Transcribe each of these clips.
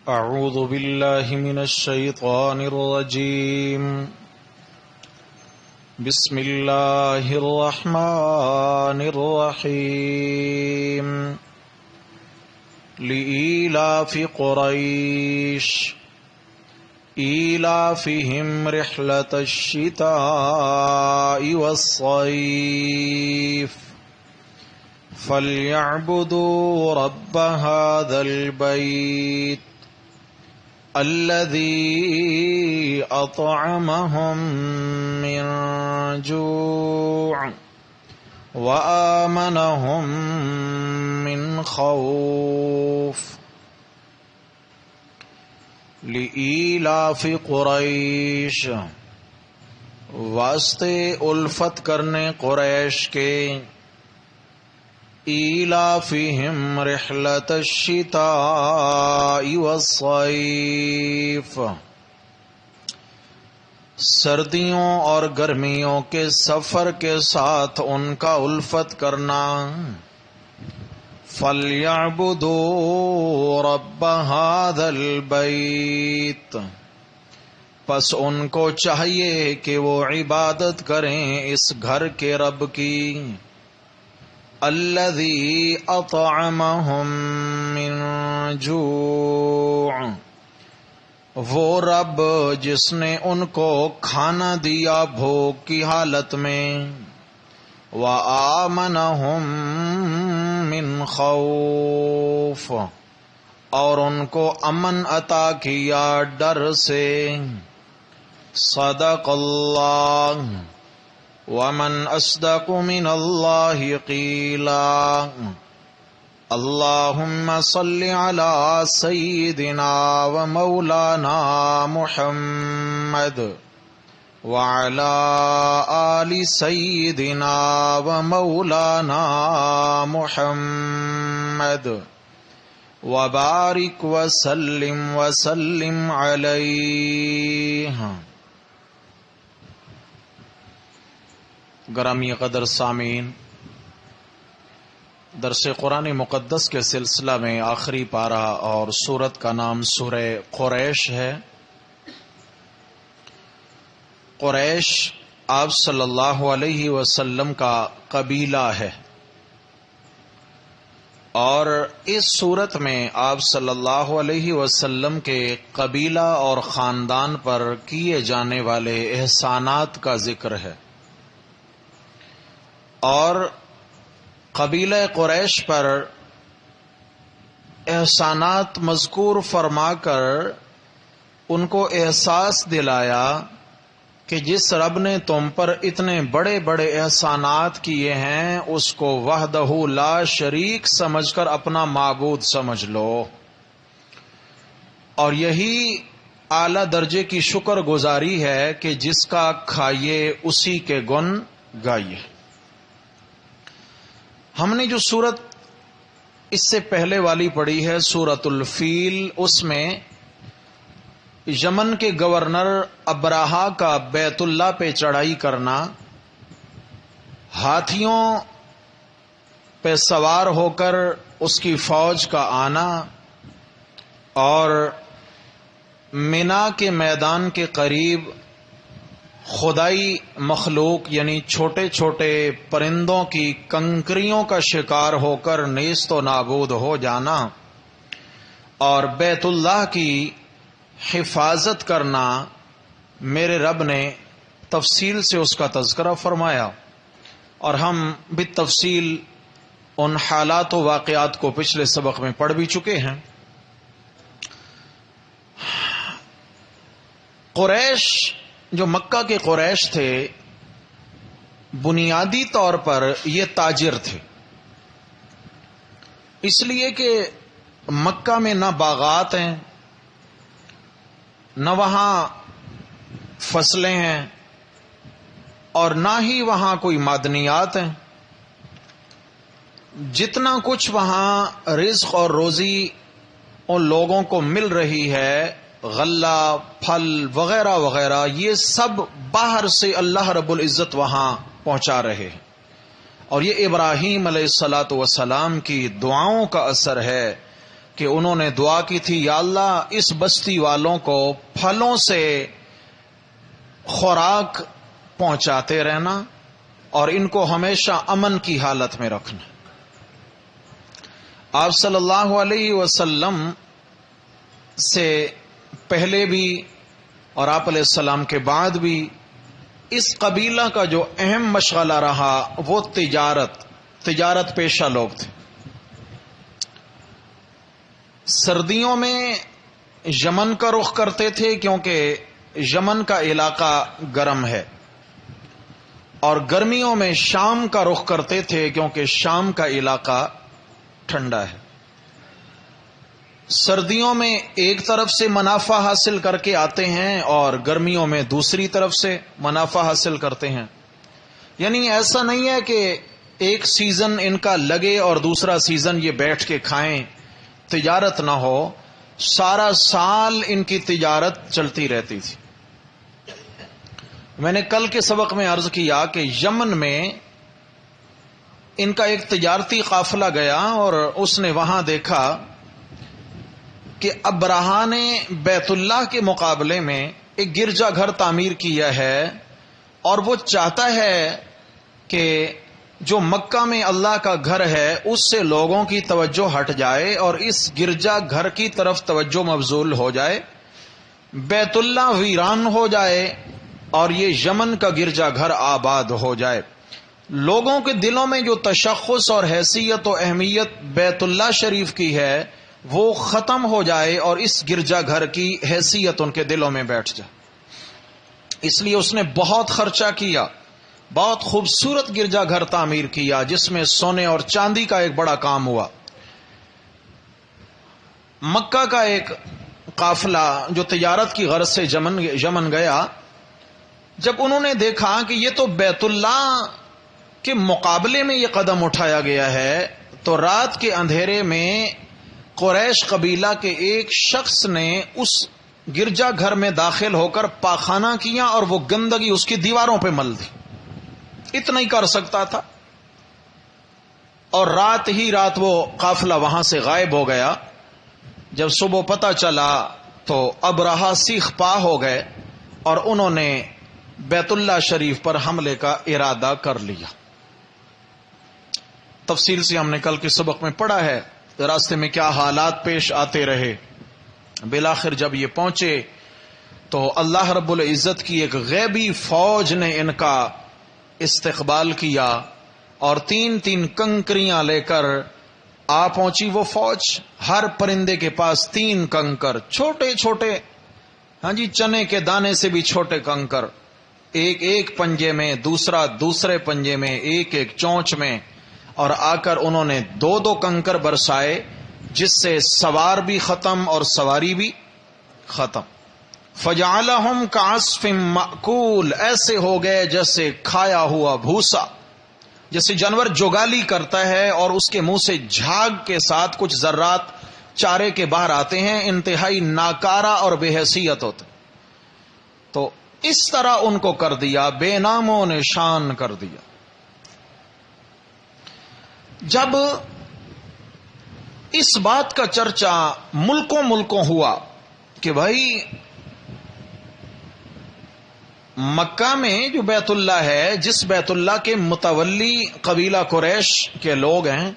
أعوذ بالله من الشيطان الرجيم. بسم الله الرحمن الرحيم. لإيلاف قريش إيلافهم رحلة الشتاء والصيف فليعبدوا رب هذا البيت الذي أطعمهم من جوع وآمنهم من خوف. لإيلاف قریش، واسطے الفت کرنے قریش کے، ایلافہم رحلۃ الشتاء والصیف، سردیوں اور گرمیوں کے سفر کے ساتھ ان کا الفت کرنا. فَلْيَعْبُدُوا رَبَّ هَذَا الْبَيْتِ، پس ان کو چاہیے کہ وہ عبادت کریں اس گھر کے رب کی. الذی اطعمہم من جوع، وہ رب جس نے ان کو کھانا دیا بھوک کی حالت میں. وآمنہم من خوف، اور ان کو امن عطا کیا ڈر سے. صدق اللہ، ومن اصدق من اللہ قیلا. اللہم صل علی سیدنا و مولانا محمد وعلی آل سیدنا و مولانا محمد وبارک وسلم علیہ. گرامی قدر سامعین، درس قرآن مقدس کے سلسلہ میں آخری پارہ اور سورت کا نام سورہ قریش ہے. قریش آپ صلی اللہ علیہ وسلم کا قبیلہ ہے، اور اس صورت میں آپ صلی اللہ علیہ وسلم کے قبیلہ اور خاندان پر کیے جانے والے احسانات کا ذکر ہے. اور قبیلہ قریش پر احسانات مذکور فرما کر ان کو احساس دلایا کہ جس رب نے تم پر اتنے بڑے بڑے احسانات کیے ہیں اس کو وحدہ لا شریک سمجھ کر اپنا معبود سمجھ لو، اور یہی اعلی درجے کی شکر گزاری ہے کہ جس کا کھائیے اسی کے گن گائیے. ہم نے جو سورت اس سے پہلے والی پڑھی ہے سورت الفیل، اس میں یمن کے گورنر ابراہا کا بیت اللہ پہ چڑھائی کرنا، ہاتھیوں پہ سوار ہو کر اس کی فوج کا آنا، اور منا کے میدان کے قریب خدائی مخلوق یعنی چھوٹے چھوٹے پرندوں کی کنکریوں کا شکار ہو کر نیست و نابود ہو جانا، اور بیت اللہ کی حفاظت کرنا. میرے رب نے تفصیل سے اس کا تذکرہ فرمایا، اور ہم بالتفصیل ان حالات و واقعات کو پچھلے سبق میں پڑھ بھی چکے ہیں. قریش، جو مکہ کے قریش تھے، بنیادی طور پر یہ تاجر تھے، اس لیے کہ مکہ میں نہ باغات ہیں، نہ وہاں فصلیں ہیں، اور نہ ہی وہاں کوئی معدنیات ہیں. جتنا کچھ وہاں رزق اور روزی ان لوگوں کو مل رہی ہے، غلہ، پھل وغیرہ وغیرہ، یہ سب باہر سے اللہ رب العزت وہاں پہنچا رہے ہیں. اور یہ ابراہیم علیہ الصلاۃ والسلام کی دعاؤں کا اثر ہے کہ انہوں نے دعا کی تھی، یا اللہ اس بستی والوں کو پھلوں سے خوراک پہنچاتے رہنا اور ان کو ہمیشہ امن کی حالت میں رکھنا۔ آپ صلی اللہ علیہ وسلم سے پہلے بھی اور آپ علیہ السلام کے بعد بھی اس قبیلہ کا جو اہم مشغلہ رہا وہ تجارت پیشہ لوگ تھے۔ سردیوں میں یمن کا رخ کرتے تھے کیونکہ یمن کا علاقہ گرم ہے، اور گرمیوں میں شام کا رخ کرتے تھے کیونکہ شام کا علاقہ ٹھنڈا ہے۔ سردیوں میں ایک طرف سے منافع حاصل کر کے آتے ہیں اور گرمیوں میں دوسری طرف سے منافع حاصل کرتے ہیں۔ یعنی ایسا نہیں ہے کہ ایک سیزن ان کا لگے اور دوسرا سیزن یہ بیٹھ کے کھائیں، تجارت نہ ہو، سارا سال ان کی تجارت چلتی رہتی تھی۔ میں نے کل کے سبق میں عرض کیا کہ یمن میں ان کا ایک تجارتی قافلہ گیا اور اس نے وہاں دیکھا کہ ابرہہ نے بیت اللہ کے مقابلے میں ایک گرجا گھر تعمیر کیا ہے، اور وہ چاہتا ہے کہ جو مکہ میں اللہ کا گھر ہے اس سے لوگوں کی توجہ ہٹ جائے اور اس گرجا گھر کی طرف توجہ مبذول ہو جائے، بیت اللہ ویران ہو جائے اور یہ یمن کا گرجا گھر آباد ہو جائے۔ لوگوں کے دلوں میں جو تشخص اور حیثیت و اہمیت بیت اللہ شریف کی ہے وہ ختم ہو جائے اور اس گرجا گھر کی حیثیت ان کے دلوں میں بیٹھ جائے۔ اس لیے اس نے بہت خرچہ کیا، بہت خوبصورت گرجا گھر تعمیر کیا جس میں سونے اور چاندی کا ایک بڑا کام ہوا۔ مکہ کا ایک قافلہ جو تجارت کی غرض سے یمن گیا، جب انہوں نے دیکھا کہ یہ تو بیت اللہ کے مقابلے میں یہ قدم اٹھایا گیا ہے، تو رات کے اندھیرے میں قریش قبیلہ کے ایک شخص نے اس گرجا گھر میں داخل ہو کر پاخانہ کیا اور وہ گندگی اس کی دیواروں پہ مل دی۔ اتنا ہی کر سکتا تھا، اور رات ہی رات وہ قافلہ وہاں سے غائب ہو گیا۔ جب صبح پتہ چلا تو ابرہہ سیخ پا ہو گئے اور انہوں نے بیت اللہ شریف پر حملے کا ارادہ کر لیا۔ تفصیل سے ہم نے کل کے سبق میں پڑھا ہے راستے میں کیا حالات پیش آتے رہے۔ بالآخر جب یہ پہنچے تو اللہ رب العزت کی ایک غیبی فوج نے ان کا استقبال کیا، اور 3 کنکریاں لے کر آ پہنچی وہ فوج۔ ہر پرندے کے پاس 3 کنکر، چھوٹے چھوٹے، ہاں جی، چنے کے دانے سے بھی چھوٹے کنکر، ایک پنجے میں، دوسرے پنجے میں، ایک چونچ میں، اور آ کر انہوں نے 2 کنکر برسائے، جس سے سوار بھی ختم اور سواری بھی ختم۔ فجعلہم کعصف مأکول، ایسے ہو گئے جیسے کھایا ہوا بھوسا، جیسے جانور جوگالی کرتا ہے اور اس کے منہ سے جھاگ کے ساتھ کچھ ذرات چارے کے باہر آتے ہیں، انتہائی ناکارہ اور بے حیثیت ہوتے، تو اس طرح ان کو کر دیا، بے نام و نشان کر دیا۔ جب اس بات کا چرچا ملکوں ہوا کہ بھائی مکہ میں جو بیت اللہ ہے، جس بیت اللہ کے متولی قبیلہ قریش کے لوگ ہیں،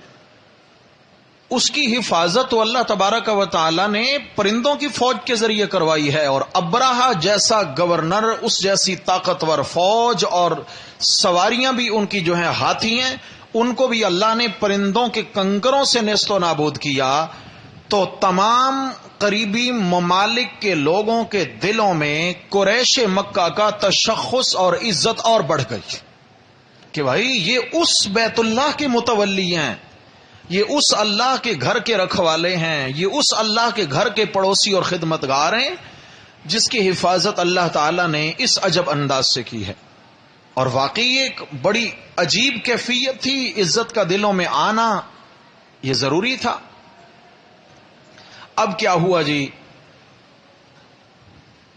اس کی حفاظت تو اللہ تبارک و تعالی نے پرندوں کی فوج کے ذریعے کروائی ہے، اور ابرہہ جیسا گورنر، اس جیسی طاقتور فوج، اور سواریاں بھی ان کی جو ہیں ہاتھی ہیں، ان کو بھی اللہ نے پرندوں کے کنکروں سے نیست و نابود کیا۔ تو تمام قریبی ممالک کے لوگوں کے دلوں میں قریش مکہ کا تشخص اور عزت اور بڑھ گئی کہ بھائی یہ اس بیت اللہ کے متولی ہیں، یہ اس اللہ کے گھر کے رکھوالے ہیں، یہ اس اللہ کے گھر کے پڑوسی اور خدمتگار ہیں جس کی حفاظت اللہ تعالی نے اس عجب انداز سے کی ہے۔ اور واقعی ایک بڑی عجیب کیفیت تھی، عزت کا دلوں میں آنا یہ ضروری تھا۔ اب کیا ہوا جی،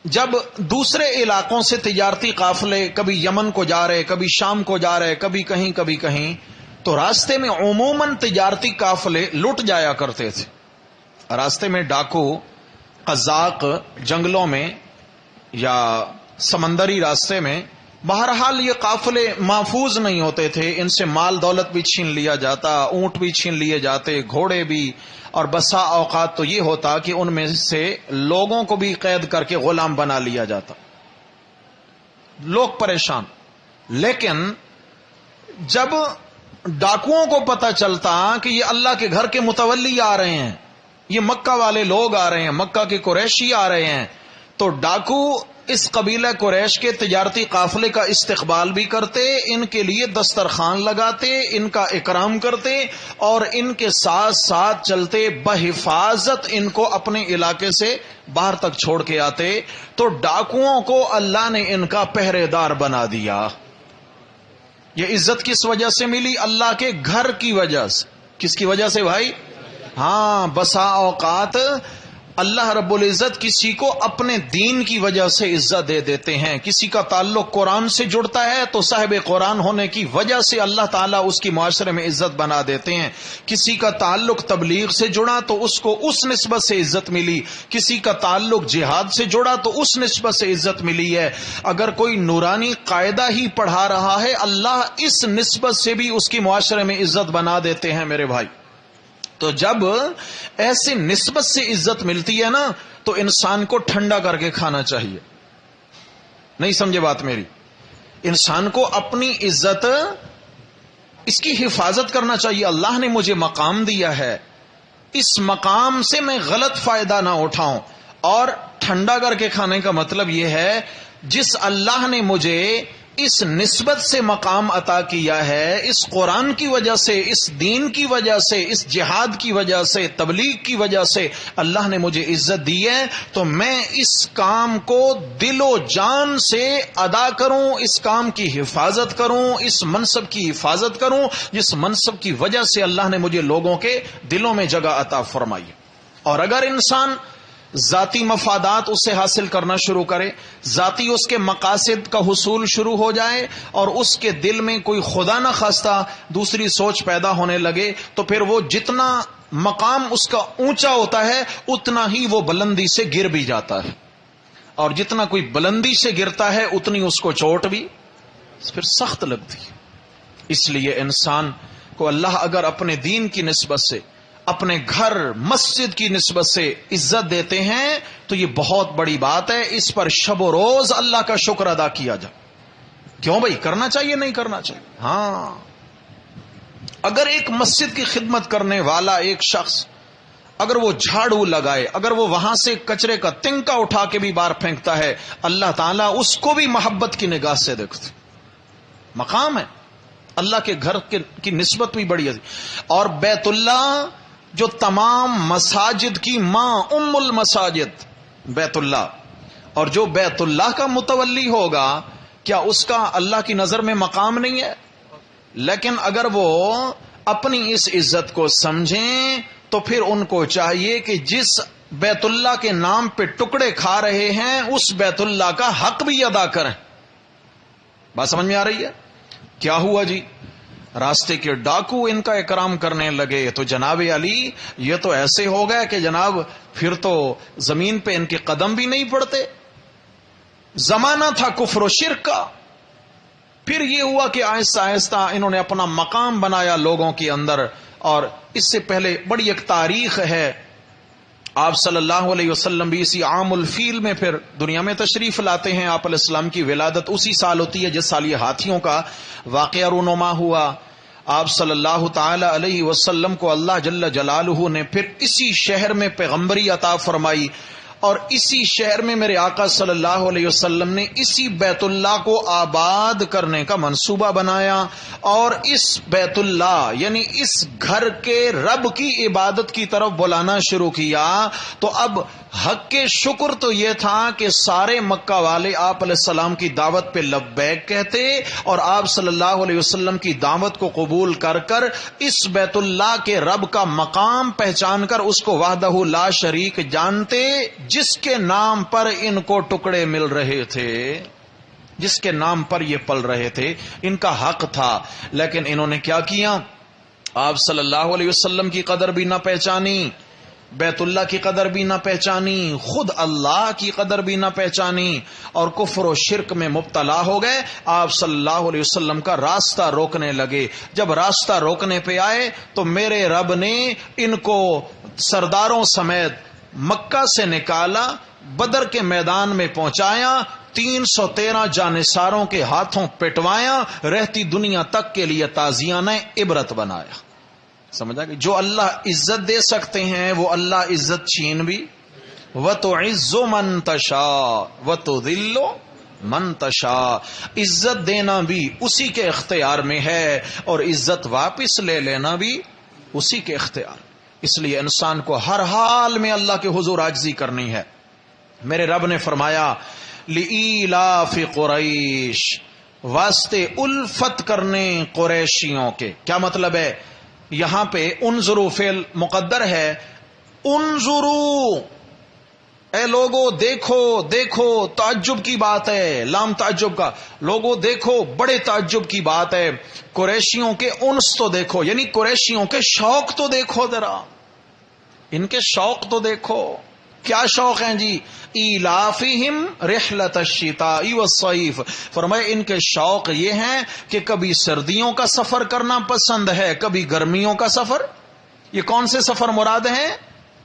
جب دوسرے علاقوں سے تجارتی قافلے کبھی یمن کو جا رہے، کبھی شام کو جا رہے، کبھی کہیں، تو راستے میں عموماً تجارتی قافلے لٹ جایا کرتے تھے، راستے میں ڈاکو قزاق جنگلوں میں یا سمندری راستے میں، بہرحال یہ قافلے محفوظ نہیں ہوتے تھے، ان سے مال دولت بھی چھین لیا جاتا، اونٹ بھی چھین لیے جاتے، گھوڑے بھی، اور بسا اوقات تو یہ ہوتا کہ ان میں سے لوگوں کو بھی قید کر کے غلام بنا لیا جاتا، لوگ پریشان۔ لیکن جب ڈاکوؤں کو پتہ چلتا کہ یہ اللہ کے گھر کے متولی آ رہے ہیں، یہ مکہ والے لوگ آ رہے ہیں، مکہ کے قریشی آ رہے ہیں، تو ڈاکو اس قبیلہ قریش کے تجارتی قافلے کا استقبال بھی کرتے، ان کے لیے دسترخوان لگاتے، ان کا اکرام کرتے، اور ان کے ساتھ ساتھ چلتے، بحفاظت ان کو اپنے علاقے سے باہر تک چھوڑ کے آتے۔ تو ڈاکوؤں کو اللہ نے ان کا پہرے دار بنا دیا۔ یہ عزت کس وجہ سے ملی؟ اللہ کے گھر کی وجہ سے۔ کس کی وجہ سے بھائی؟ ہاں، بسا اوقات اللہ رب العزت کسی کو اپنے دین کی وجہ سے عزت دے دیتے ہیں۔ کسی کا تعلق قرآن سے جڑتا ہے تو صاحب قرآن ہونے کی وجہ سے اللہ تعالیٰ اس کی معاشرے میں عزت بنا دیتے ہیں۔ کسی کا تعلق تبلیغ سے جڑا تو اس کو اس نسبت سے عزت ملی، کسی کا تعلق جہاد سے جڑا تو اس نسبت سے عزت ملی ہے۔ اگر کوئی نورانی قاعدہ ہی پڑھا رہا ہے، اللہ اس نسبت سے بھی اس کی معاشرے میں عزت بنا دیتے ہیں میرے بھائی۔ تو جب ایسی نسبت سے عزت ملتی ہے نا، تو انسان کو ٹھنڈا کر کے کھانا چاہیے۔ نہیں سمجھے بات میری؟ انسان کو اپنی عزت، اس کی حفاظت کرنا چاہیے۔ اللہ نے مجھے مقام دیا ہے، اس مقام سے میں غلط فائدہ نہ اٹھاؤں۔ اور ٹھنڈا کر کے کھانے کا مطلب یہ ہے، جس اللہ نے مجھے اس نسبت سے مقام عطا کیا ہے، اس قرآن کی وجہ سے، اس دین کی وجہ سے، اس جہاد کی وجہ سے، تبلیغ کی وجہ سے اللہ نے مجھے عزت دی ہے، تو میں اس کام کو دل و جان سے ادا کروں، اس کام کی حفاظت کروں، اس منصب کی حفاظت کروں جس منصب کی وجہ سے اللہ نے مجھے لوگوں کے دلوں میں جگہ عطا فرمائی۔ اور اگر انسان ذاتی مفادات اسے حاصل کرنا شروع کرے، ذاتی اس کے مقاصد کا حصول شروع ہو جائے، اور اس کے دل میں کوئی خدا نہ خواستہ دوسری سوچ پیدا ہونے لگے، تو پھر وہ جتنا مقام اس کا اونچا ہوتا ہے اتنا ہی وہ بلندی سے گر بھی جاتا ہے، اور جتنا کوئی بلندی سے گرتا ہے اتنی اس کو چوٹ بھی پھر سخت لگتی ہے۔ اس لیے انسان کو اللہ اگر اپنے دین کی نسبت سے، اپنے گھر مسجد کی نسبت سے عزت دیتے ہیں تو یہ بہت بڑی بات ہے، اس پر شب و روز اللہ کا شکر ادا کیا جائے۔ کیوں بھائی؟ کرنا چاہیے نہیں کرنا چاہیے؟ ہاں، اگر ایک مسجد کی خدمت کرنے والا ایک شخص، اگر وہ جھاڑو لگائے، اگر وہ وہاں سے کچرے کا تنکا اٹھا کے بھی باہر پھینکتا ہے، اللہ تعالیٰ اس کو بھی محبت کی نگاہ سے دیکھتے۔ مقام ہے اللہ کے گھر کی نسبت بھی بڑی ہے۔ اور بیت اللہ جو تمام مساجد کی ماں، ام المساجد بیت اللہ، اور جو بیت اللہ کا متولی ہوگا، کیا اس کا اللہ کی نظر میں مقام نہیں ہے؟ لیکن اگر وہ اپنی اس عزت کو سمجھیں تو پھر ان کو چاہیے کہ جس بیت اللہ کے نام پہ ٹکڑے کھا رہے ہیں اس بیت اللہ کا حق بھی ادا کریں۔ بات سمجھ میں آ رہی ہے؟ کیا ہوا جی؟ راستے کے ڈاکو ان کا اکرام کرنے لگے تو جناب علی یہ تو ایسے ہو گیا کہ جناب پھر تو زمین پہ ان کے قدم بھی نہیں پڑتے۔ زمانہ تھا کفر و شرک کا، پھر یہ ہوا کہ آہستہ آہستہ انہوں نے اپنا مقام بنایا لوگوں کے اندر۔ اور اس سے پہلے بڑی ایک تاریخ ہے، آپ صلی اللہ علیہ وسلم بھی اسی عام الفیل میں پھر دنیا میں تشریف لاتے ہیں۔ آپ علیہ السلام کی ولادت اسی سال ہوتی ہے جس سال یہ ہاتھیوں کا واقعہ رونما ہوا۔ آپ صلی اللہ تعالی علیہ وسلم کو اللہ جل جلالہ نے پھر اسی شہر میں پیغمبری عطا فرمائی، اور اسی شہر میں میرے آقا صلی اللہ علیہ وسلم نے اسی بیت اللہ کو آباد کرنے کا منصوبہ بنایا، اور اس بیت اللہ یعنی اس گھر کے رب کی عبادت کی طرف بلانا شروع کیا۔ تو اب حق کے شکر تو یہ تھا کہ سارے مکہ والے آپ علیہ السلام کی دعوت پہ لبیک کہتے، اور آپ صلی اللہ علیہ وسلم کی دعوت کو قبول کر کر اس بیت اللہ کے رب کا مقام پہچان کر اس کو وحدہ لا شریک جانتے، جس کے نام پر ان کو ٹکڑے مل رہے تھے، جس کے نام پر یہ پل رہے تھے، ان کا حق تھا۔ لیکن انہوں نے کیا کیا؟ آپ صلی اللہ علیہ وسلم کی قدر بھی نہ پہچانی، بیت اللہ کی قدر بھی نہ پہچانی، خود اللہ کی قدر بھی نہ پہچانی، اور کفر و شرک میں مبتلا ہو گئے۔ آپ صلی اللہ علیہ وسلم کا راستہ روکنے لگے۔ جب راستہ روکنے پہ آئے تو میرے رب نے ان کو سرداروں سمیت مکہ سے نکالا، بدر کے میدان میں پہنچایا، 313 جانثاروں کے ہاتھوں پٹوایا، رہتی دنیا تک کے لیے تازیانہ عبرت بنایا۔ سمجھا کہ جو اللہ عزت دے سکتے ہیں وہ اللہ عزت چھین بھی۔ وَتُعِزُّ مَن تَشَاءُ وَتُذِلُّ مَن تَشَاءُ، عزت دینا بھی اسی کے اختیار میں ہے اور عزت واپس لے لینا بھی اسی کے اختیار۔ اس لیے انسان کو ہر حال میں اللہ کے حضور عاجزی کرنی ہے۔ میرے رب نے فرمایا لِإِيلَافِ قُرَيْشٍ، واسطے الفت کرنے قریشیوں کے۔ کیا مطلب ہے؟ یہاں پہ انظروا فعل مقدر ہے، انظروا، اے لوگو دیکھو، دیکھو، تعجب کی بات ہے، لام تعجب کا، لوگو دیکھو، بڑے تعجب کی بات ہے، قریشیوں کے انس تو دیکھو، یعنی قریشیوں کے شوق تو دیکھو، ذرا ان کے شوق تو دیکھو۔ کیا شوق ہیں جی؟ ایلافہم رحلۃ الشتاء والصیف، فرمایا ان کے شوق یہ ہیں کہ کبھی سردیوں کا سفر کرنا پسند ہے، کبھی گرمیوں کا سفر۔ یہ کون سے سفر مراد ہیں؟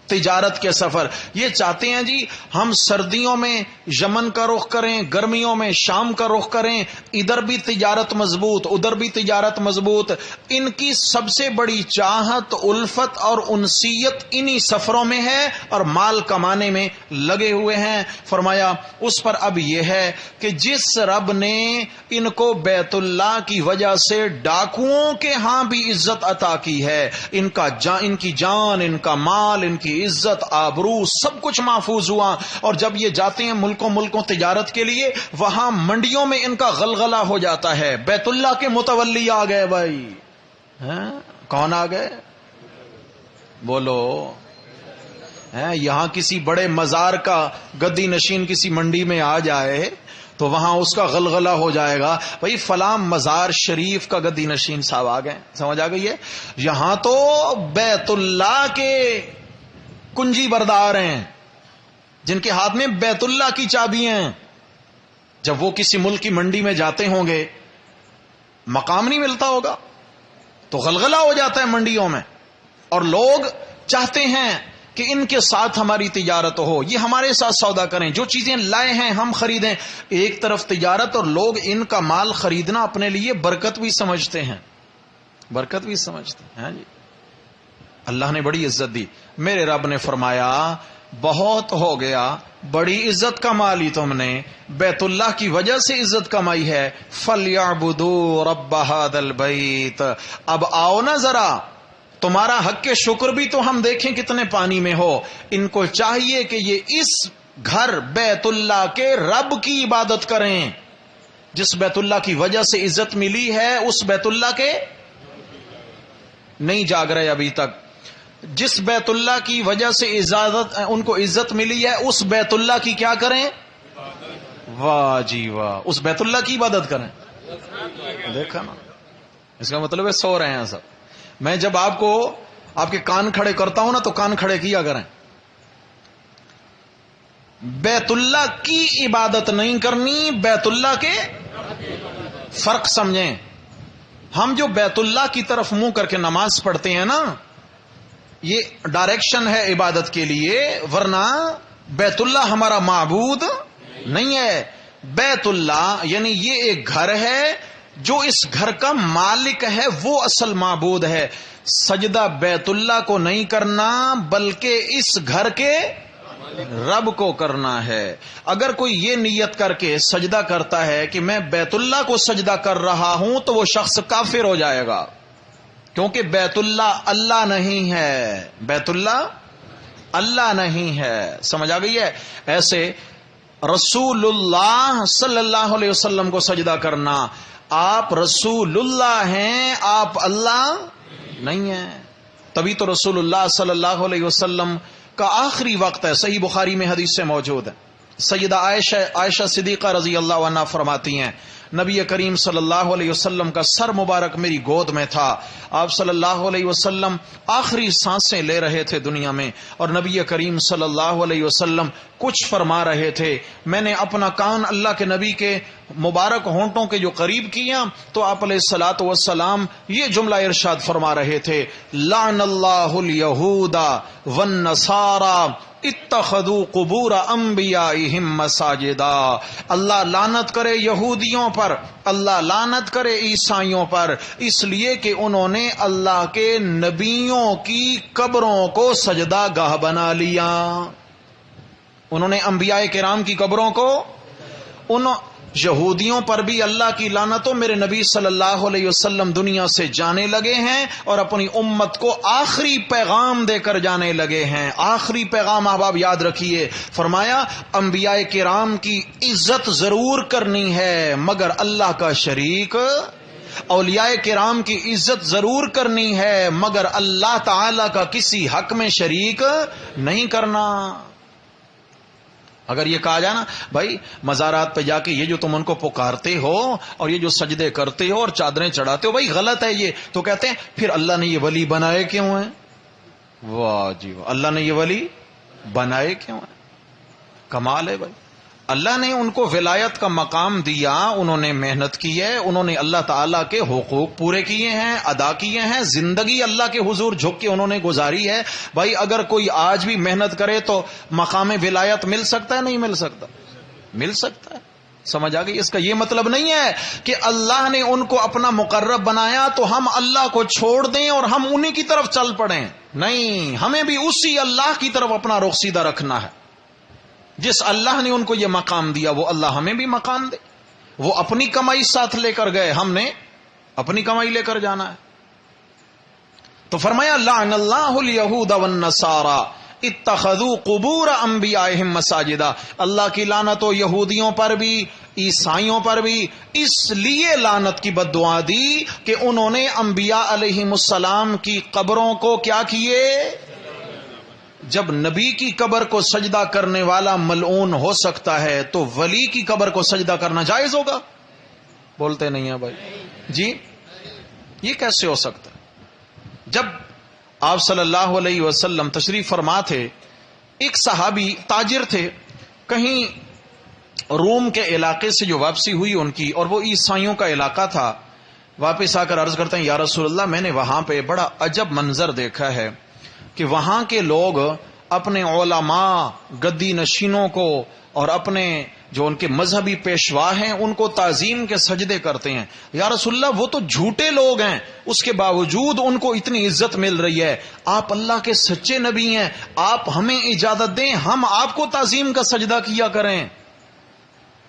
تجارت کے سفر۔ یہ چاہتے ہیں جی ہم سردیوں میں یمن کا رخ کریں، گرمیوں میں شام کا رخ کریں، ادھر بھی تجارت مضبوط، ادھر بھی تجارت مضبوط۔ ان کی سب سے بڑی چاہت، الفت اور انسیت انہی سفروں میں ہے اور مال کمانے میں لگے ہوئے ہیں۔ فرمایا اس پر اب یہ ہے کہ جس رب نے ان کو بیت اللہ کی وجہ سے ڈاکوؤں کے ہاں بھی عزت عطا کی ہے، ان کی جان، ان کا مال، ان کی عزت، آبرو، سب کچھ محفوظ ہوا، اور جب یہ جاتے ہیں ملکوں تجارت کے لیے، وہاں منڈیوں میں ان کا غلغلہ ہو جاتا ہے۔ بیت اللہ کے متولی آ گئے بھائی، کون آ گئے؟ بولو، یہاں کسی بڑے مزار کا گدی نشین کسی منڈی میں آ جائے تو وہاں اس کا غلغلہ ہو جائے گا، بھائی فلاں مزار شریف کا گدی نشین صاحب آ گئے۔ سمجھ آ گئی ہے؟ یہاں تو بیت اللہ کے کنجی بردار ہیں جن کے ہاتھ میں بیت اللہ کی چابیاں ہیں۔ جب وہ کسی ملک کی منڈی میں جاتے ہوں گے، مقام نہیں ملتا ہوگا تو غلغلہ ہو جاتا ہے منڈیوں میں، اور لوگ چاہتے ہیں کہ ان کے ساتھ ہماری تجارت ہو، یہ ہمارے ساتھ سودا کریں، جو چیزیں لائے ہیں ہم خریدیں۔ ایک طرف تجارت اور لوگ ان کا مال خریدنا اپنے لیے برکت بھی سمجھتے ہیں، برکت بھی سمجھتے ہیں۔ ہاں جی، اللہ نے بڑی عزت دی۔ میرے رب نے فرمایا بہت ہو گیا، بڑی عزت کما لی تم نے، بیت اللہ کی وجہ سے عزت کمائی ہے، فَلْيَعْبُدُوا رَبَّ هَذَا الْبَيْتِ، اب آؤ نا ذرا، تمہارا حق کے شکر بھی تو ہم دیکھیں کتنے پانی میں ہو۔ ان کو چاہیے کہ یہ اس گھر بیت اللہ کے رب کی عبادت کریں، جس بیت اللہ کی وجہ سے عزت ملی ہے اس بیت اللہ کے نہیں جاگ رہے ابھی تک، جس بیت اللہ کی وجہ سے ان کو عزت ملی ہے اس بیت اللہ کی کیا کریں؟ واہ جی واہ، اس بیت اللہ کی عبادت کریں۔ دیکھا نا، اس کا مطلب ہے سو رہے ہیں سب۔ میں جب آپ کو آپ کے کان کھڑے کرتا ہوں نا تو کان کھڑے کیا کریں۔ بیت اللہ کی عبادت نہیں کرنی، بیت اللہ کے فرق سمجھیں۔ ہم جو بیت اللہ کی طرف منہ کر کے نماز پڑھتے ہیں نا، یہ ڈائریکشن ہے عبادت کے لیے، ورنہ بیت اللہ ہمارا معبود نہیں ہے۔ بیت اللہ یعنی یہ ایک گھر ہے، جو اس گھر کا مالک ہے وہ اصل معبود ہے۔ سجدہ بیت اللہ کو نہیں کرنا بلکہ اس گھر کے رب کو کرنا ہے۔ اگر کوئی یہ نیت کر کے سجدہ کرتا ہے کہ میں بیت اللہ کو سجدہ کر رہا ہوں تو وہ شخص کافر ہو جائے گا، کیونکہ بیت اللہ اللہ نہیں ہے، بیت اللہ اللہ نہیں ہے۔ سمجھ آ گئی ہے؟ ایسے رسول اللہ صلی اللہ علیہ وسلم کو سجدہ کرنا، آپ رسول اللہ ہیں، آپ اللہ نہیں ہیں، تبھی تو رسول اللہ صلی اللہ علیہ وسلم کا آخری وقت ہے، صحیح بخاری میں حدیث سے موجود ہے۔ سیدہ عائشہ صدیقہ رضی اللہ عنہا فرماتی ہیں نبی کریم صلی اللہ علیہ وسلم کا سر مبارک میری گود میں تھا. آپ صلی اللہ علیہ وسلم آخری سانسیں لے رہے تھے دنیا میں, اور نبی کریم صلی اللہ علیہ وسلم کچھ فرما رہے تھے. میں نے اپنا کان اللہ کے نبی کے مبارک ہونٹوں کے جو قریب کیا تو آپ علیہ الصلوۃ والسلام یہ جملہ ارشاد فرما رہے تھے, لعن اللہ الیہود والنصارى اتخذوا قبور انبیائہم مساجدا. اللہ لعنت کرے یہودیوں پر, اللہ لعنت کرے عیسائیوں پر, اس لیے کہ انہوں نے اللہ کے نبیوں کی قبروں کو سجدہ گاہ بنا لیا. انہوں نے انبیاء کرام کی قبروں کو, یہودیوں پر بھی اللہ کی لعنت ہو. میرے نبی صلی اللہ علیہ وسلم دنیا سے جانے لگے ہیں اور اپنی امت کو آخری پیغام دے کر جانے لگے ہیں. آخری پیغام احباب یاد رکھیے, فرمایا انبیاء کرام کی عزت ضرور کرنی ہے مگر اللہ کا شریک, اولیاء کرام کی عزت ضرور کرنی ہے مگر اللہ تعالی کا کسی حق میں شریک نہیں کرنا. اگر یہ کہا جائے نا بھائی مزارات پہ جا کے یہ جو تم ان کو پکارتے ہو اور یہ جو سجدے کرتے ہو اور چادریں چڑھاتے ہو بھائی غلط ہے یہ, تو کہتے ہیں پھر اللہ نے یہ ولی بنائے کیوں ہیں؟ واہ جی واہ, اللہ نے یہ ولی بنائے کیوں ہیں؟ کمال ہے بھائی. اللہ نے ان کو ولایت کا مقام دیا, انہوں نے محنت کی ہے, انہوں نے اللہ تعالیٰ کے حقوق پورے کیے ہیں, ادا کیے ہیں, زندگی اللہ کے حضور جھک کے انہوں نے گزاری ہے. بھائی اگر کوئی آج بھی محنت کرے تو مقام ولایت مل سکتا ہے؟ نہیں مل سکتا؟ مل سکتا ہے. سمجھ آ گئی؟ اس کا یہ مطلب نہیں ہے کہ اللہ نے ان کو اپنا مقرب بنایا تو ہم اللہ کو چھوڑ دیں اور ہم انہی کی طرف چل پڑیں. نہیں, ہمیں بھی اسی اللہ کی طرف اپنا رخ سیدھا رکھنا ہے. جس اللہ نے ان کو یہ مقام دیا وہ اللہ ہمیں بھی مقام دے. وہ اپنی کمائی ساتھ لے کر گئے, ہم نے اپنی کمائی لے کر جانا ہے. تو فرمایا لعن اللہ الیہود والنصارى اتخذوا قبور انبیائہم مساجدا. اللہ کی لعنت ہو یہودیوں پر بھی عیسائیوں پر بھی, اس لیے لعنت کی بد دعا دی کہ انہوں نے انبیاء علیہم السلام کی قبروں کو کیا کیے. جب نبی کی قبر کو سجدہ کرنے والا ملعون ہو سکتا ہے تو ولی کی قبر کو سجدہ کرنا جائز ہوگا؟ بولتے نہیں ہیں بھائی جی, یہ کیسے ہو سکتا ہے؟ جب آپ صلی اللہ علیہ وسلم تشریف فرما تھے, ایک صحابی تاجر تھے, کہیں روم کے علاقے سے جو واپسی ہوئی ان کی, اور وہ عیسائیوں کا علاقہ تھا. واپس آ کر عرض کرتے ہیں یا رسول اللہ میں نے وہاں پہ بڑا عجب منظر دیکھا ہے کہ وہاں کے لوگ اپنے علماء گدی نشینوں کو اور اپنے جو ان کے مذہبی پیشوا ہیں ان کو تعظیم کے سجدے کرتے ہیں. یا رسول اللہ وہ تو جھوٹے لوگ ہیں, اس کے باوجود ان کو اتنی عزت مل رہی ہے. آپ اللہ کے سچے نبی ہیں, آپ ہمیں اجازت دیں ہم آپ کو تعظیم کا سجدہ کیا کریں.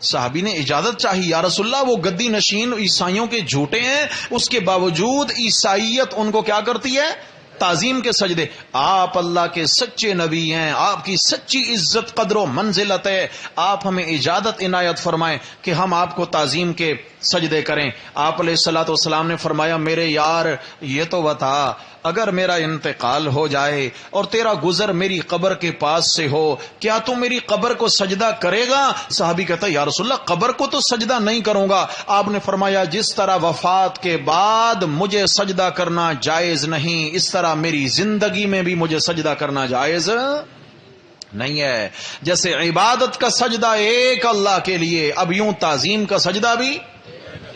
صحابی نے اجازت چاہی, یا رسول اللہ وہ گدی نشین عیسائیوں کے جھوٹے ہیں, اس کے باوجود عیسائیت ان کو کیا کرتی ہے؟ تعظیم کے سجدے. آپ اللہ کے سچے نبی ہیں, آپ کی سچی عزت قدر و منزلت ہے, آپ ہمیں اجازت عنایت فرمائیں کہ ہم آپ کو تعظیم کے سجدے کریں. آپ علیہ الصلوۃ والسلام نے فرمایا میرے یار یہ تو بتا, اگر میرا انتقال ہو جائے اور تیرا گزر میری قبر کے پاس سے ہو, کیا تو میری قبر کو سجدہ کرے گا؟ صحابی کہتا ہے یا رسول اللہ قبر کو تو سجدہ نہیں کروں گا. آپ نے فرمایا جس طرح وفات کے بعد مجھے سجدہ کرنا جائز نہیں, اس طرح میری زندگی میں بھی مجھے سجدہ کرنا جائز نہیں ہے. جیسے عبادت کا سجدہ ایک اللہ کے لیے, اب یوں تعظیم کا سجدہ بھی.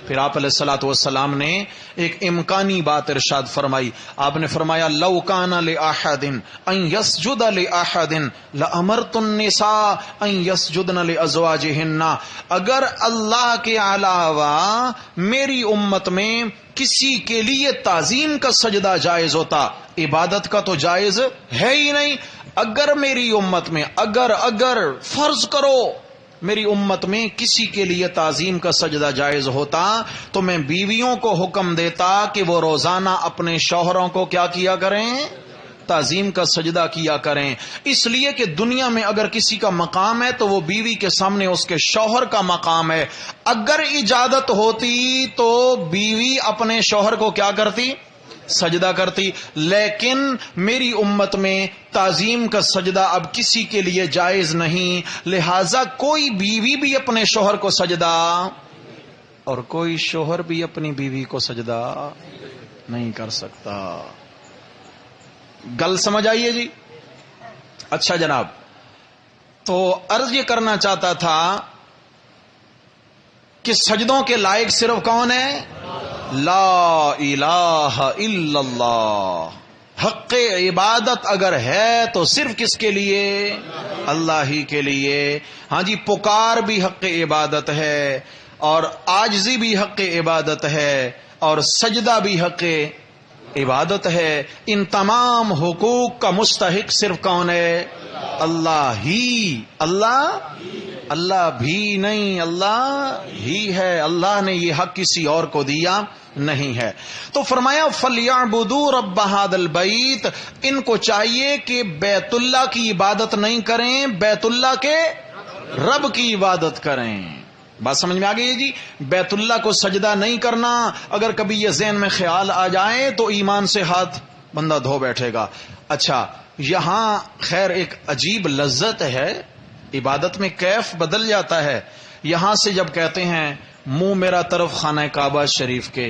پھر آپ علیہ الصلوۃ والسلام نے ایک امکانی بات ارشاد فرمائی. آپ نے فرمایا لو کان لأحد ان يسجد لأحد لأمرت النساء ان يسجدن لأزواجهن. اگر اللہ کے علاوہ میری امت میں کسی کے لیے تعظیم کا سجدہ جائز ہوتا, عبادت کا تو جائز ہے ہی نہیں. اگر میری امت میں اگر فرض کرو میری امت میں کسی کے لیے تعظیم کا سجدہ جائز ہوتا تو میں بیویوں کو حکم دیتا کہ وہ روزانہ اپنے شوہروں کو کیا کیا کریں؟ تعظیم کا سجدہ کیا کریں. اس لیے کہ دنیا میں اگر کسی کا مقام ہے تو وہ بیوی کے سامنے اس کے شوہر کا مقام ہے. اگر اجازت ہوتی تو بیوی اپنے شوہر کو کیا کرتی؟ سجدہ کرتی. لیکن میری امت میں تعظیم کا سجدہ اب کسی کے لیے جائز نہیں, لہذا کوئی بیوی بھی اپنے شوہر کو سجدہ اور کوئی شوہر بھی اپنی بیوی کو سجدہ نہیں کر سکتا. گل سمجھ آئیے جی؟ اچھا جناب، تو عرض یہ کرنا چاہتا تھا کہ سجدوں کے لائق صرف کون ہے؟ لا الہ الا اللہ. حق عبادت اگر ہے تو صرف کس کے لیے؟ اللہ ہی کے لیے. ہاں جی، پکار بھی حق عبادت ہے، اور عاجزی بھی حق عبادت ہے، اور سجدہ بھی حق عبادت ہے. ان تمام حقوق کا مستحق صرف کون ہے؟ اللہ ہی. اللہ بھی نہیں، اللہ ہی ہے. اللہ نے یہ حق کسی اور کو دیا نہیں ہے. تو فرمایا فَلْيَعْبُدُوا رَبَّ هَذَا الْبَيْتِ، ان کو چاہیے کہ بیت اللہ کی عبادت نہیں کریں، بیت اللہ کے رب کی عبادت کریں. بات سمجھ میں آ گئی ہے جی؟ بیت اللہ کو سجدہ نہیں کرنا، اگر کبھی یہ ذہن میں خیال آ جائے تو ایمان سے ہاتھ بندہ دھو بیٹھے گا. اچھا، یہاں خیر ایک عجیب لذت ہے، عبادت میں کیف بدل جاتا ہے. یہاں سے جب کہتے ہیں منہ میرا طرف خانہ کعبہ شریف کے،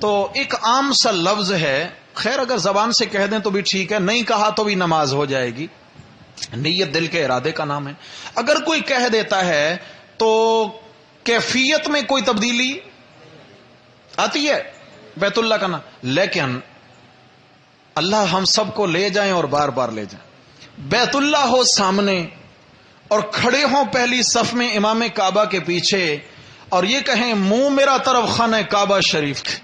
تو ایک عام سا لفظ ہے. خیر اگر زبان سے کہہ دیں تو بھی ٹھیک ہے، نہیں کہا تو بھی نماز ہو جائے گی. نیت دل کے ارادے کا نام ہے. اگر کوئی کہہ دیتا ہے تو کیفیت میں کوئی تبدیلی آتی ہے بیت اللہ کا نام. لیکن اللہ ہم سب کو لے جائیں اور بار بار لے جائیں. بیت اللہ ہو سامنے اور کھڑے ہوں پہلی صف میں امام کعبہ کے پیچھے، اور یہ کہیں منہ میرا طرف خانہ کعبہ شریف کے.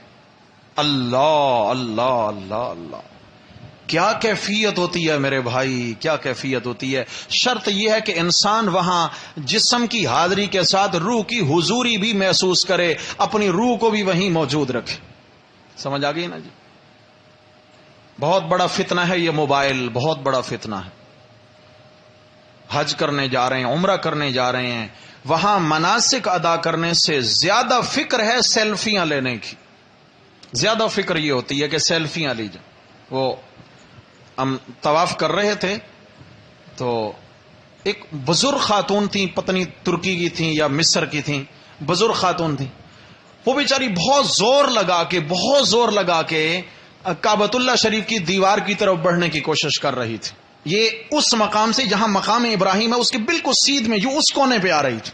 اللہ اللہ اللہ اللہ، کیا کیفیت ہوتی ہے میرے بھائی، کیا کیفیت ہوتی ہے. شرط یہ ہے کہ انسان وہاں جسم کی حاضری کے ساتھ روح کی حضوری بھی محسوس کرے، اپنی روح کو بھی وہیں موجود رکھے. سمجھ آ گئی نا جی؟ بہت بڑا فتنہ ہے یہ موبائل، بہت بڑا فتنہ ہے. حج کرنے جا رہے ہیں، عمرہ کرنے جا رہے ہیں، وہاں مناسک ادا کرنے سے زیادہ فکر ہے سیلفیاں لینے کی. زیادہ فکر یہ ہوتی ہے کہ سیلفیاں لی جائیں. وہ ہم طواف کر رہے تھے تو ایک بزرگ خاتون تھیں، پتنی ترکی کی تھیں یا مصر کی تھیں، بزرگ خاتون تھیں. وہ بیچاری بہت زور لگا کے کعبۃ اللہ شریف کی دیوار کی طرف بڑھنے کی کوشش کر رہی تھی. یہ اس مقام سے جہاں مقام ابراہیم ہے اس کے بالکل سیدھ میں، جو اس کونے پہ آ رہی تھی.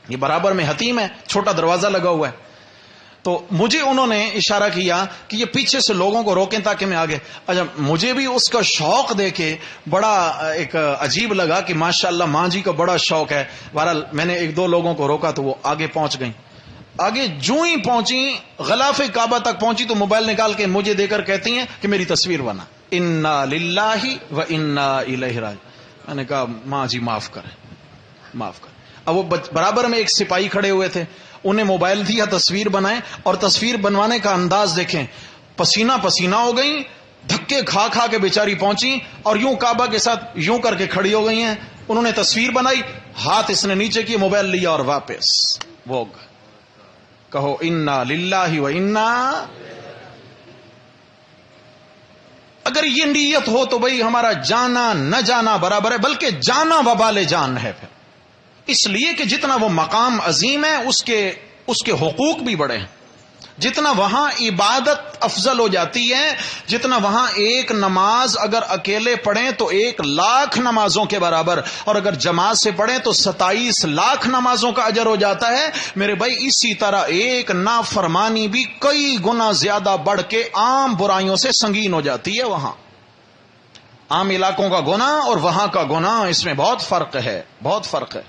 یہ برابر میں حتیم ہے، چھوٹا دروازہ لگا ہوا ہے. تو مجھے انہوں نے اشارہ کیا کہ یہ پیچھے سے لوگوں کو روکیں تاکہ میں آگے. اچھا، مجھے بھی اس کا شوق دیکھے بڑا ایک عجیب لگا کہ ماشاءاللہ ماں جی کا بڑا شوق ہے. بہرحال میں نے ایک دو لوگوں کو روکا تو وہ آگے پہنچ گئیں. آگے جو ہی پہنچی، غلاف کعبہ تک پہنچی تو موبائل نکال کے مجھے دے کر کہتی ہیں کہ میری تصویر بنا. انا للہ و انا الیہ راجعون. میں نے کہا ماں جی معاف کریں. اب وہ برابر میں ایک سپاہی کھڑے ہوئے تھے، انہیں موبائل دیا تصویر بنائیں، اور تصویر بنوانے کا انداز دیکھیں، پسینہ پسینہ ہو گئی، دھکے کھا کھا کے بیچاری پہنچی اور یوں کعبہ کے ساتھ یوں کر کے کھڑی ہو گئی ہیں. انہوں نے تصویر بنائی، ہاتھ اس نے نیچے کیے، موبائل لیا اور واپس. وہ کہو انا للہ و انا. اگر یہ نیت ہو تو بھئی ہمارا جانا نہ جانا برابر ہے، بلکہ جانا وبال جان ہے. پھر اس لیے کہ جتنا وہ مقام عظیم ہے اس کے حقوق بھی بڑے ہیں. جتنا وہاں عبادت افضل ہو جاتی ہے، جتنا وہاں ایک نماز اگر اکیلے پڑھیں تو 1,00,000 نمازوں کے برابر، اور اگر جماعت سے پڑھیں تو 27 لاکھ نمازوں کا اجر ہو جاتا ہے. میرے بھائی اسی طرح ایک نافرمانی بھی کئی گنا زیادہ بڑھ کے عام برائیوں سے سنگین ہو جاتی ہے. وہاں عام علاقوں کا گناہ اور وہاں کا گناہ، اس میں بہت فرق ہے، بہت فرق ہے.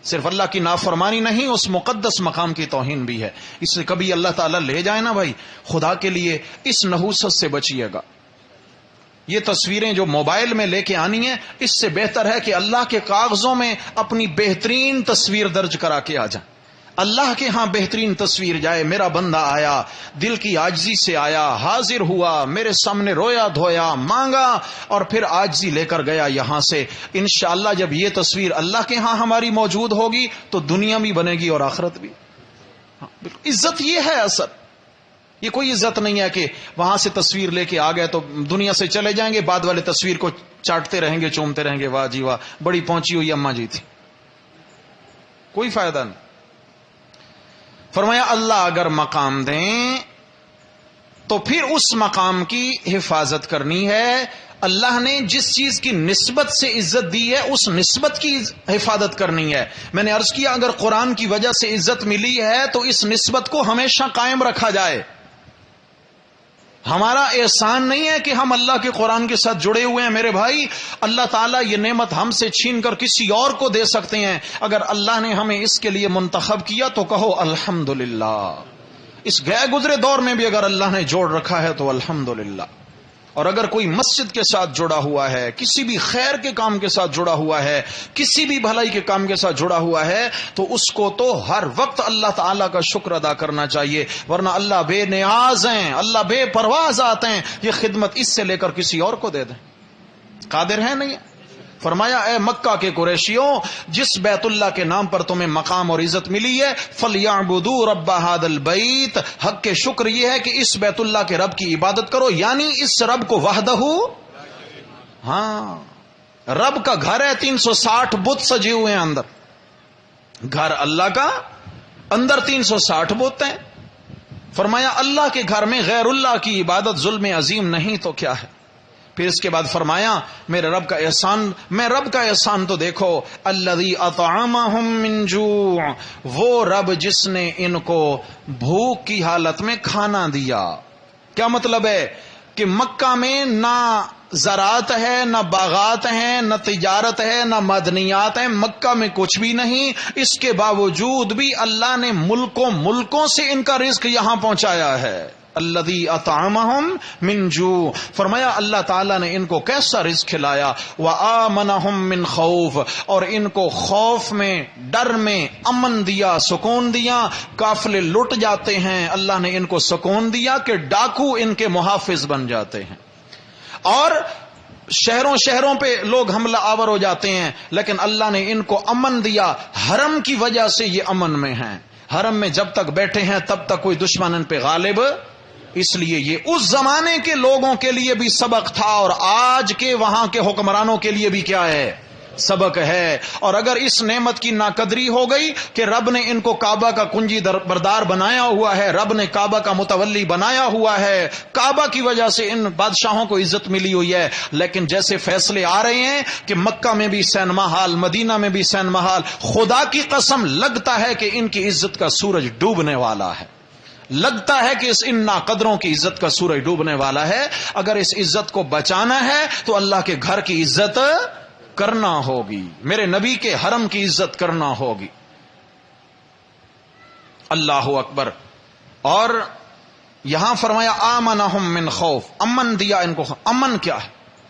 صرف اللہ کی نافرمانی نہیں، اس مقدس مقام کی توہین بھی ہے. اس سے کبھی اللہ تعالیٰ لے جائے نا بھائی، خدا کے لیے اس نحوست سے بچیے گا. یہ تصویریں جو موبائل میں لے کے آنی ہیں، اس سے بہتر ہے کہ اللہ کے کاغذوں میں اپنی بہترین تصویر درج کرا کے آ جائیں. اللہ کے ہاں بہترین تصویر جائے، میرا بندہ آیا، دل کی عاجزی سے آیا، حاضر ہوا، میرے سامنے رویا دھویا، مانگا اور پھر عاجزی لے کر گیا یہاں سے. انشاءاللہ جب یہ تصویر اللہ کے ہاں ہماری موجود ہوگی تو دنیا بھی بنے گی اور آخرت بھی. عزت یہ ہے اصل. یہ کوئی عزت نہیں ہے کہ وہاں سے تصویر لے کے آ گئے تو دنیا سے چلے جائیں گے، بعد والے تصویر کو چاٹتے رہیں گے، چومتے رہیں گے، واہ جی واہ بڑی پہنچی ہوئی اماں جی تھی. کوئی فائدہ نہیں. فرمایا اللہ اگر مقام دیں تو پھر اس مقام کی حفاظت کرنی ہے. اللہ نے جس چیز کی نسبت سے عزت دی ہے اس نسبت کی حفاظت کرنی ہے. میں نے عرض کیا اگر قرآن کی وجہ سے عزت ملی ہے تو اس نسبت کو ہمیشہ قائم رکھا جائے. ہمارا احسان نہیں ہے کہ ہم اللہ کے قرآن کے ساتھ جڑے ہوئے ہیں میرے بھائی. اللہ تعالیٰ یہ نعمت ہم سے چھین کر کسی اور کو دے سکتے ہیں. اگر اللہ نے ہمیں اس کے لیے منتخب کیا تو کہو الحمدللہ. اس گئے گزرے دور میں بھی اگر اللہ نے جوڑ رکھا ہے تو الحمدللہ. اور اگر کوئی مسجد کے ساتھ جڑا ہوا ہے, کسی بھی خیر کے کام کے ساتھ جڑا ہوا ہے, کسی بھی بھلائی کے کام کے ساتھ جڑا ہوا ہے, تو اس کو تو ہر وقت اللہ تعالیٰ کا شکر ادا کرنا چاہیے. ورنہ اللہ بے نیاز ہیں, اللہ بے پرواہ ذات ہیں. یہ خدمت اس سے لے کر کسی اور کو دے دیں, قادر ہے نہیں. فرمایا اے مکہ کے قریشیوں, جس بیت اللہ کے نام پر تمہیں مقام اور عزت ملی ہے, فَلْيَعْبُدُوا رَبَّ هَذَا الْبَيْتِ, حق کے شکر یہ ہے کہ اس بیت اللہ کے رب کی عبادت کرو. یعنی اس رب کو وحدہ, ہاں رب کا گھر ہے, 360 بت سجے ہوئے ہیں اندر. گھر اللہ کا, اندر 360 بت ہیں. فرمایا اللہ کے گھر میں غیر اللہ کی عبادت ظلم عظیم نہیں تو کیا ہے. پھر اس کے بعد فرمایا میرے رب کا احسان, میں رب کا احسان تو دیکھو, الذی اطعمہم من جوع, وہ رب جس نے ان کو بھوک کی حالت میں کھانا دیا. کیا مطلب ہے کہ مکہ میں نہ زراعت ہے, نہ باغات ہیں, نہ تجارت ہے, نہ معدنیات ہیں. مکہ میں کچھ بھی نہیں. اس کے باوجود بھی اللہ نے ملکوں سے ان کا رزق یہاں پہنچایا ہے. الذی اطعمہم من جوع, فرمایا اللہ تعالیٰ نے ان کو کیسا رزق کھلایا. وآمنہم من خوف, اور ان کو خوف میں, ڈر میں امن دیا, سکون دیا. قافلے لٹ جاتے ہیں, اللہ نے ان کو سکون دیا کہ ڈاکو ان کے محافظ بن جاتے ہیں, اور شہروں پہ لوگ حملہ آور ہو جاتے ہیں, لیکن اللہ نے ان کو امن دیا. حرم کی وجہ سے یہ امن میں ہیں. حرم میں جب تک بیٹھے ہیں تب تک کوئی دشمن ان پہ غالب, اس لیے یہ اس زمانے کے لوگوں کے لیے بھی سبق تھا, اور آج کے وہاں کے حکمرانوں کے لیے بھی کیا ہے, سبق ہے. اور اگر اس نعمت کی ناقدری ہو گئی کہ رب نے ان کو کعبہ کا کنجی بردار بنایا ہوا ہے, رب نے کعبہ کا متولی بنایا ہوا ہے, کعبہ کی وجہ سے ان بادشاہوں کو عزت ملی ہوئی ہے, لیکن جیسے فیصلے آ رہے ہیں کہ مکہ میں بھی سینما ہال, مدینہ میں بھی سینما ہال, خدا کی قسم لگتا ہے کہ ان کی عزت کا سورج ڈوبنے والا ہے. لگتا ہے کہ ان ناقدروں کی عزت کا سورج ڈوبنے والا ہے. اگر اس عزت کو بچانا ہے تو اللہ کے گھر کی عزت کرنا ہوگی, میرے نبی کے حرم کی عزت کرنا ہوگی. اللہ اکبر. اور یہاں فرمایا آمنہم من خوف, امن دیا ان کو. امن کیا ہے,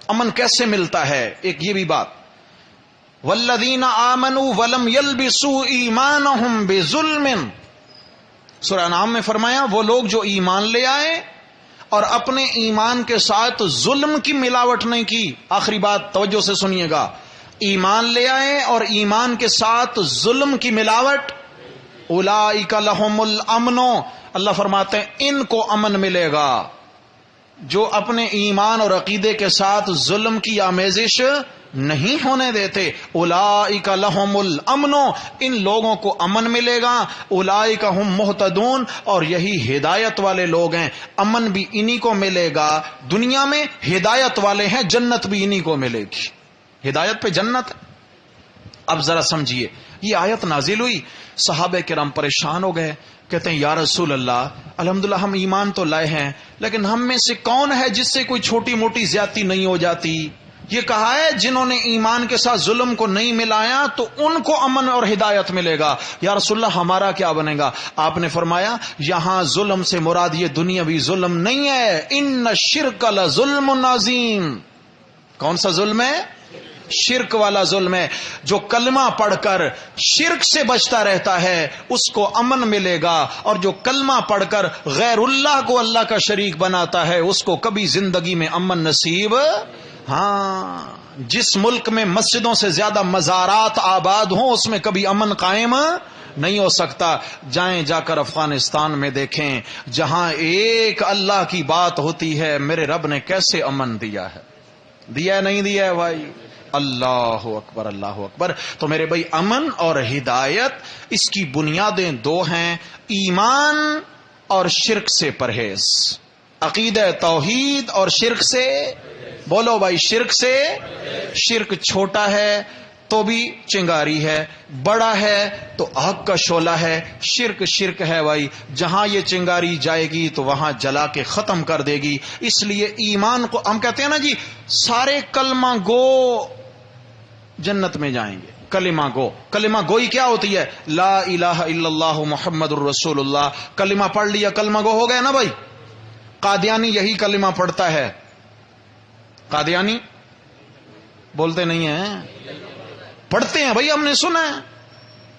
امن کیسے ملتا ہے, ایک یہ بھی بات. والذین آمنوا ولم یلبسوا ایمانہم بظلم, سورہ انعام میں فرمایا وہ لوگ جو ایمان لے آئے اور اپنے ایمان کے ساتھ ظلم کی ملاوٹ نہیں کی. آخری بات توجہ سے سنیے گا, ایمان لے آئے اور ایمان کے ساتھ ظلم کی ملاوٹ, اولئک لہم الامن, اللہ فرماتے ہیں ان کو امن ملے گا. جو اپنے ایمان اور عقیدے کے ساتھ ظلم کی آمیزش نہیں ہونے دیتے, اولئک لہم الامن, ان لوگوں کو امن ملے گا. اولئک ہم مہتدون, اور یہی ہدایت والے لوگ ہیں. امن بھی انہی کو ملے گا دنیا میں, ہدایت والے ہیں, جنت بھی انہی کو ملے گی. ہدایت پہ جنت. اب ذرا سمجھیے, یہ آیت نازل ہوئی, صحابہ کرام پریشان ہو گئے, کہتے ہیں یا رسول اللہ الحمدللہ ہم ایمان تو لائے ہیں, لیکن ہم میں سے کون ہے جس سے کوئی چھوٹی موٹی زیادتی نہیں ہو جاتی. یہ کہا ہے جنہوں نے ایمان کے ساتھ ظلم کو نہیں ملایا تو ان کو امن اور ہدایت ملے گا. یا رسول اللہ ہمارا کیا بنے گا؟ آپ نے فرمایا یہاں ظلم سے مراد یہ دنیاوی ظلم نہیں ہے, ان الشرک لظلم عظیم. کون سا ظلم ہے؟ شرک والا ظلم ہے. جو کلمہ پڑھ کر شرک سے بچتا رہتا ہے اس کو امن ملے گا, اور جو کلمہ پڑھ کر غیر اللہ کو اللہ کا شریک بناتا ہے اس کو کبھی زندگی میں امن نصیب. ہاں, جس ملک میں مسجدوں سے زیادہ مزارات آباد ہوں اس میں کبھی امن قائم نہیں ہو سکتا. جائیں جا کر افغانستان میں دیکھیں, جہاں ایک اللہ کی بات ہوتی ہے, میرے رب نے کیسے امن دیا ہے. دیا نہیں دیا ہے بھائی, اللہ اکبر اللہ اکبر. تو میرے بھائی امن اور ہدایت اس کی بنیادیں دو ہیں، ایمان اور شرک سے پرہیز. عقیدہ توحید اور شرک سے، بولو بھائی شرک سے. شرک چھوٹا ہے تو بھی چنگاری ہے، بڑا ہے تو آگ کا شعلہ ہے. شرک شرک ہے بھائی، جہاں یہ چنگاری جائے گی تو وہاں جلا کے ختم کر دے گی. اس لیے ایمان کو ہم کہتے ہیں نا جی سارے کلمہ گو جنت میں جائیں گے. کلمہ گو، کلمہ گوئی کیا ہوتی ہے؟ لا الہ الا اللہ محمد الرسول اللہ. کلمہ پڑھ لیا کلمہ گو ہو گیا نا بھائی. قادیانی یہی کلمہ پڑھتا ہے. قادیانی بولتے نہیں ہیں، پڑھتے ہیں بھائی، ہم نے سنا ہے.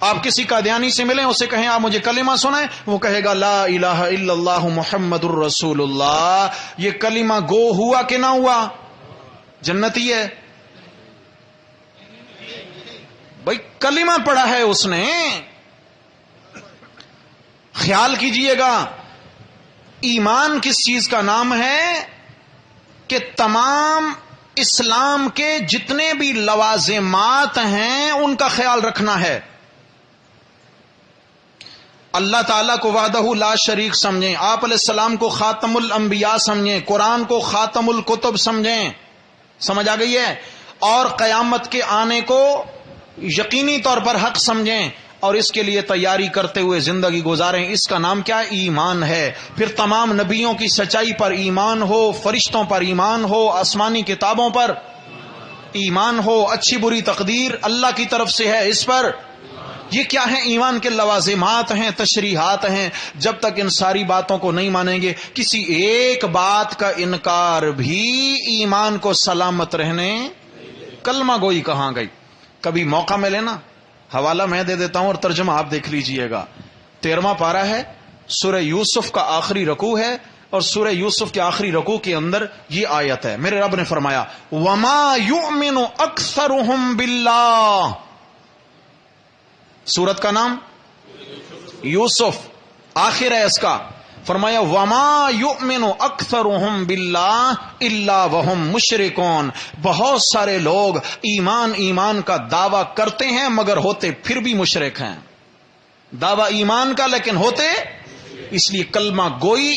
آپ کسی قادیانی سے ملیں، اسے کہیں آپ مجھے کلمہ سنائیں، وہ کہے گا لا الہ الا اللہ محمد الرسول اللہ. یہ کلمہ گو ہوا کہ نہ ہوا؟ جنتی ہے بھائی، کلمہ پڑھا ہے اس نے. خیال کیجئے گا ایمان کس چیز کا نام ہے کہ تمام اسلام کے جتنے بھی لوازمات ہیں ان کا خیال رکھنا ہے. اللہ تعالیٰ کو وحدہ لا شریک سمجھیں، آپ علیہ السلام کو خاتم الانبیاء سمجھیں، قرآن کو خاتم الکتب سمجھیں. سمجھ آ گئی ہے؟ اور قیامت کے آنے کو یقینی طور پر حق سمجھیں اور اس کے لیے تیاری کرتے ہوئے زندگی گزاریں. اس کا نام کیا ہے؟ ایمان ہے. پھر تمام نبیوں کی سچائی پر ایمان ہو، فرشتوں پر ایمان ہو، آسمانی کتابوں پر ایمان ہو، اچھی بری تقدیر اللہ کی طرف سے ہے اس پر. یہ کیا ہے؟ ایمان کے لوازمات ہیں، تشریحات ہیں. جب تک ان ساری باتوں کو نہیں مانیں گے، کسی ایک بات کا انکار بھی ایمان کو سلامت رہنے. کلمہ گوئی کہاں گئی؟ کبھی موقع ملے نا، حوالہ میں دے دیتا ہوں اور ترجمہ آپ دیکھ لیجئے گا. 13واں پارہ ہے، سورہ یوسف کا آخری رکوع ہے، اور سورہ یوسف کے آخری رکوع کے اندر یہ آیت ہے. میرے رب نے فرمایا وَمَا يُؤْمِنُ أَكْثَرُهُمْ بِاللَّهِ. سورت کا نام یوسف، آخر ہے اس کا. فرمایا وَمَا يُؤْمِنُ أَكْثَرُهُمْ بِاللَّهِ إِلَّا وَهُمْ مُشْرِكُونَ. بہت سارے لوگ ایمان کا دعویٰ کرتے ہیں مگر ہوتے پھر بھی مشرک ہیں. دعویٰ ایمان کا لیکن ہوتے. اس لیے کلمہ گوئی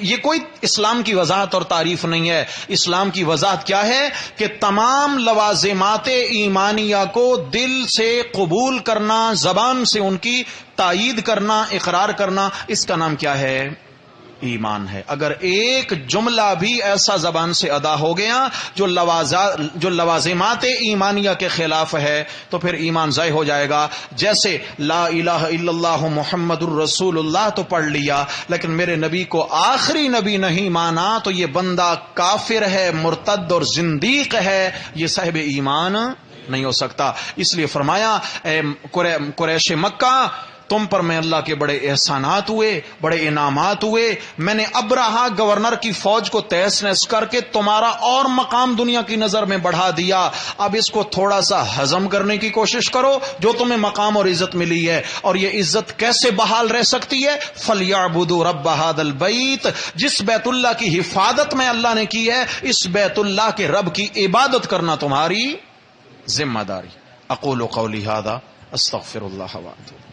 یہ کوئی اسلام کی وضاحت اور تعریف نہیں ہے. اسلام کی وضاحت کیا ہے کہ تمام لوازمات ایمانیہ کو دل سے قبول کرنا، زبان سے ان کی تائید کرنا، اقرار کرنا، اس کا نام کیا ہے؟ ایمان ہے. اگر ایک جملہ بھی ایسا زبان سے ادا ہو گیا جو لوازمات ایمانیہ کے خلاف ہے تو پھر ایمان ضائع ہو جائے گا. جیسے لا الہ الا اللہ محمد الرسول اللہ تو پڑھ لیا لیکن میرے نبی کو آخری نبی نہیں مانا تو یہ بندہ کافر ہے، مرتد اور زندیق ہے، یہ صاحب ایمان نہیں ہو سکتا. اس لیے فرمایا اے قریش مکہ، تم پر میں اللہ کے بڑے احسانات ہوئے، بڑے انعامات ہوئے. میں نے ابرہا گورنر کی فوج کو تہس نہس کر کے تمہارا اور مقام دنیا کی نظر میں بڑھا دیا. اب اس کو تھوڑا سا ہضم کرنے کی کوشش کرو جو تمہیں مقام اور عزت ملی ہے. اور یہ عزت کیسے بحال رہ سکتی ہے؟ فَلْيَعْبُدُوا رَبَّ هَذَا الْبَيْتِ. جس بیت اللہ کی حفاظت میں اللہ نے کی ہے، اس بیت اللہ کے رب کی عبادت کرنا تمہاری ذمہ داری. اقول قولی هذا استغفر اللہ واتوب.